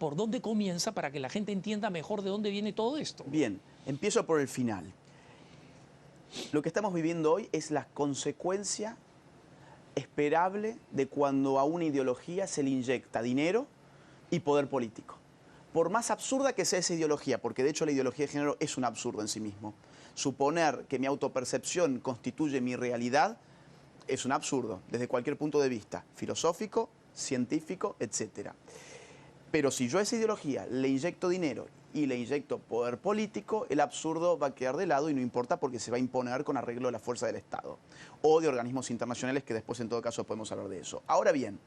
por dónde comienza para que la gente entienda mejor de dónde viene todo esto. Bien, empiezo por el final. Lo que estamos viviendo hoy es la consecuencia esperable de cuando a una ideología se le inyecta dinero y poder político. Por más absurda que sea esa ideología, porque de hecho la ideología de género es un absurdo en sí mismo, suponer que mi autopercepción constituye mi realidad es un absurdo, desde cualquier punto de vista, filosófico, científico, etc. Pero si yo a esa ideología le inyecto dinero y le inyecto poder político, el absurdo va a quedar de lado y no importa porque se va a imponer con arreglo de la fuerza del Estado o de organismos internacionales que después en todo caso podemos hablar de eso. Ahora bien,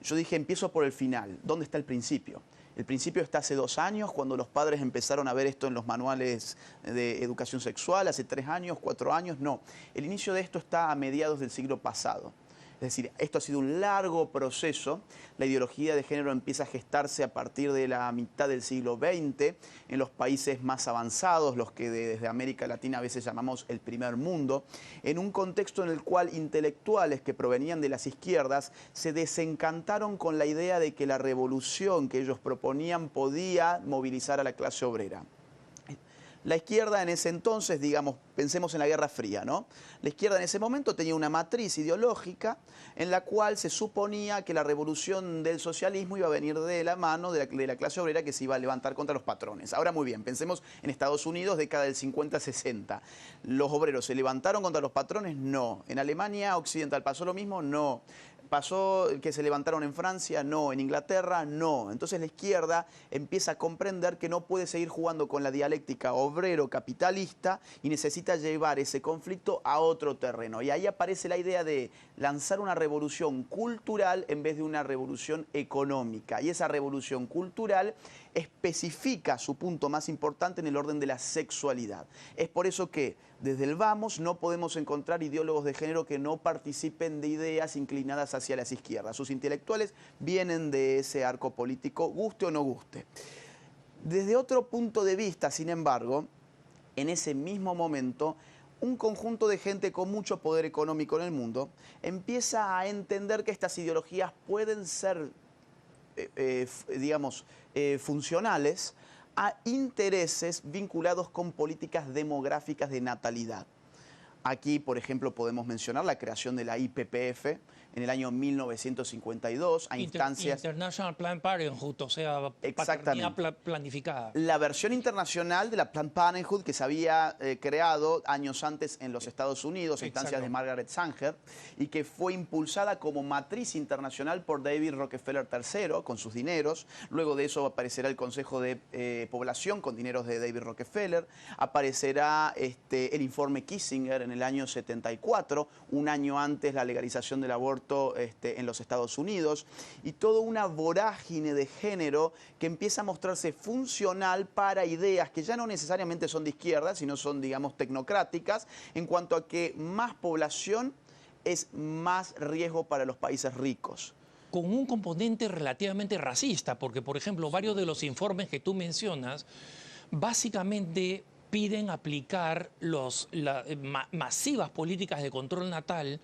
yo dije empiezo por el final. ¿Dónde está el principio? El principio está hace 2 años, cuando los padres empezaron a ver esto en los manuales de educación sexual, hace 3 años, 4 años, no. El inicio de esto está a mediados del siglo pasado. Es decir, esto ha sido un largo proceso. La ideología de género empieza a gestarse a partir de la mitad del siglo XX en los países más avanzados, los que desde América Latina a veces llamamos el primer mundo, en un contexto en el cual intelectuales que provenían de las izquierdas se desencantaron con la idea de que la revolución que ellos proponían podía movilizar a la clase obrera. La izquierda en ese entonces, digamos, pensemos en la Guerra Fría, ¿no? La izquierda en ese momento tenía una matriz ideológica en la cual se suponía que la revolución del socialismo iba a venir de la mano de la clase obrera que se iba a levantar contra los patrones. Ahora muy bien, pensemos en Estados Unidos, década del 50-60. ¿Los obreros se levantaron contra los patrones? No. ¿En Alemania Occidental pasó lo mismo? No. ¿Pasó que se levantaron en Francia? No. ¿En Inglaterra? No. Entonces la izquierda empieza a comprender que no puede seguir jugando con la dialéctica obrero-capitalista y necesita llevar ese conflicto a otro terreno. Y ahí aparece la idea de lanzar una revolución cultural en vez de una revolución económica. Y esa revolución cultural especifica su punto más importante en el orden de la sexualidad. Es por eso que desde el vamos no podemos encontrar ideólogos de género que no participen de ideas inclinadas hacia las izquierdas. Sus intelectuales vienen de ese arco político, guste o no guste. Desde otro punto de vista, sin embargo, en ese mismo momento, un conjunto de gente con mucho poder económico en el mundo empieza a entender que estas ideologías pueden ser funcionales a intereses vinculados con políticas demográficas de natalidad. Aquí, por ejemplo, podemos mencionar la creación de la IPPF en el año 1952 a instancias... International Planned Parenthood, o sea, paternidad planificada. La versión internacional de la Planned Parenthood que se había creado años antes en los Estados Unidos, a instancias de Margaret Sanger, y que fue impulsada como matriz internacional por David Rockefeller III, con sus dineros. Luego de eso aparecerá el Consejo de Población con dineros de David Rockefeller. Aparecerá el informe Kissinger en el año 74, un año antes la legalización del aborto en los Estados Unidos, y toda una vorágine de género que empieza a mostrarse funcional para ideas que ya no necesariamente son de izquierda, sino son, digamos, tecnocráticas, en cuanto a que más población es más riesgo para los países ricos. Con un componente relativamente racista, porque, por ejemplo, varios de los informes que tú mencionas, básicamente piden aplicar masivas políticas de control natal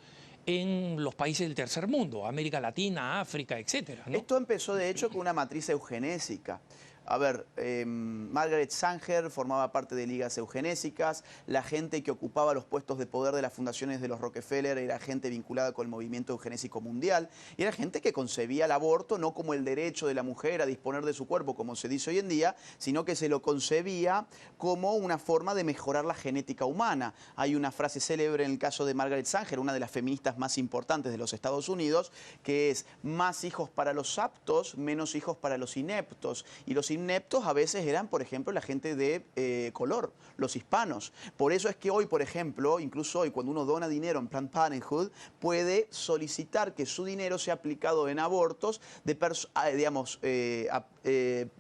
en los países del tercer mundo, América Latina, África, etcétera, ¿no? Esto empezó, de hecho, con una matriz eugenésica. A ver, Margaret Sanger formaba parte de ligas eugenésicas, la gente que ocupaba los puestos de poder de las fundaciones de los Rockefeller era gente vinculada con el movimiento eugenésico mundial, y era gente que concebía el aborto no como el derecho de la mujer a disponer de su cuerpo, como se dice hoy en día, sino que se lo concebía como una forma de mejorar la genética humana. Hay una frase célebre en el caso de Margaret Sanger, una de las feministas más importantes de los Estados Unidos, que es: más hijos para los aptos, menos hijos para los ineptos. Y los ineptos a veces eran, por ejemplo, la gente de color, los hispanos. Por eso es que hoy, por ejemplo, incluso hoy, cuando uno dona dinero en Planned Parenthood, puede solicitar que su dinero sea aplicado en abortos de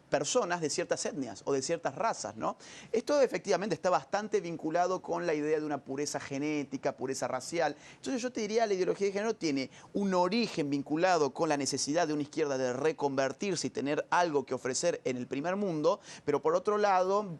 personas de ciertas etnias o de ciertas razas, ¿no? Esto efectivamente está bastante vinculado con la idea de una pureza genética, pureza racial. Entonces yo te diría, la ideología de género tiene un origen vinculado con la necesidad de una izquierda de reconvertirse y tener algo que ofrecer en el primer mundo, pero por otro lado,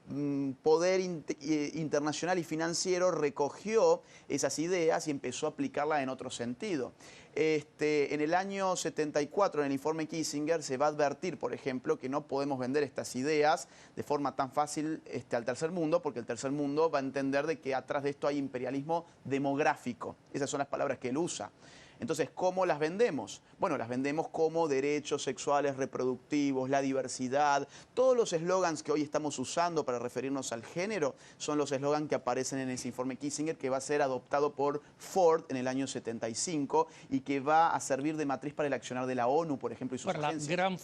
poder internacional y financiero recogió esas ideas y empezó a aplicarlas en otro sentido. En el año 74, en el informe Kissinger, se va a advertir, por ejemplo, que no podemos vender estas ideas de forma tan fácil al tercer mundo, porque el tercer mundo va a entender de que atrás de esto hay imperialismo demográfico. Esas son las palabras que él usa. Entonces, ¿cómo las vendemos? Bueno, las vendemos como derechos sexuales reproductivos, la diversidad. Todos los eslogans que hoy estamos usando para referirnos al género son los eslogans que aparecen en ese informe Kissinger, que va a ser adoptado por Ford en el año 75 y que va a servir de matriz para el accionar de la ONU, por ejemplo, y sus Para la agencias. gran